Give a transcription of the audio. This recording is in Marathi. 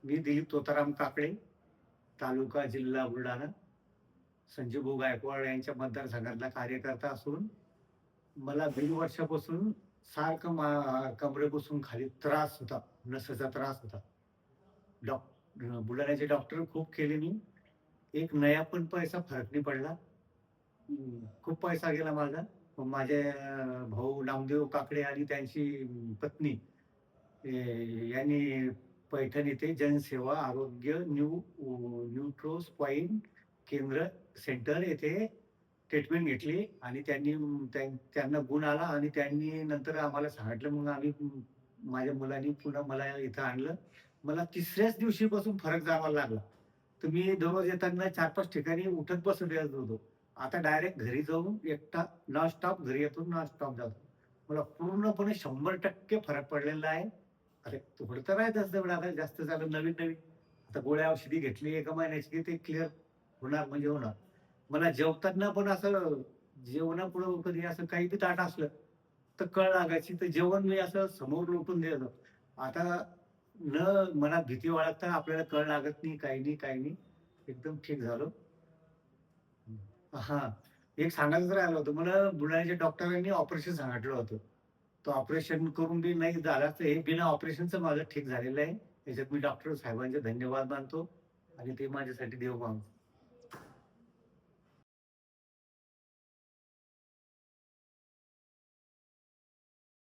मी दिलीप तोताराम काकडे, तालुका जिल्हा बुलढाणा, संजूभाऊ गायकवाड यांच्या मतदारसंघातला कार्यकर्ता असून मला दीड वर्षापासून सारखं कमरेपासून खाली त्रास होता, नसाचा त्रास होता. बुलढाण्याचे डॉक्टर खूप केले मी. एक नया पण पैसा फरक नाही पडला. खूप पैसा गेला माझा. मग माझे भाऊ नामदेव काकडे आणि त्यांची पत्नी यांनी पैठण येथे जनसेवा आरोग्य न्यूट्रोस्पाईन केंद्र सेंटर येथे ट्रीटमेंट घेतली आणि त्यांना गुण आला आणि त्यांनी नंतर आम्हाला सांगितलं. मग आम्ही माझ्या मुलांनी पुन्हा मला इथं आणलं. मला तिसऱ्याच दिवशीपासून फरक जाणवायला लागला. तर मी दररोज येताना 4-5 ठिकाणी उठत बसत येत होतो. आता डायरेक्ट घरी जाऊन एकटा नॉनस्टॉप घरी येतो, नॉनस्टॉप जातो. मला पूर्णपणे 100% फरक पडलेला आहे. अरे थोडं तर आहे तसं आता जास्त झालं नवीन-नवीन. आता गोळ्या औषधी घेतली एका महिन्याची की ते क्लिअर होणार म्हणजे होणार. मला जेवताना पण असं जेवणापुढं कधी असं काही बी ताट असलं, तर कळ लागायची. तर जेवण मी असं समोर लोटून द्यायचो. आता मनात भीती बाळगता आपल्याला कळ लागत नाही, काही नाही, काही नाही. एकदम ठीक झालो. हां. एक सांगायचंच राहिलं होतं. मला बुलढाण्याच्या डॉक्टरांनी ऑपरेशन सांगितलं होतं. तर ऑपरेशन करून बी नाही झालं, तर हे बिना ऑपरेशनचं माझं ठीक झालेलं आहे. त्याच्यात मी डॉक्टर साहेबांचे धन्यवाद मानतो आणि ते माझ्यासाठी देव मानतो.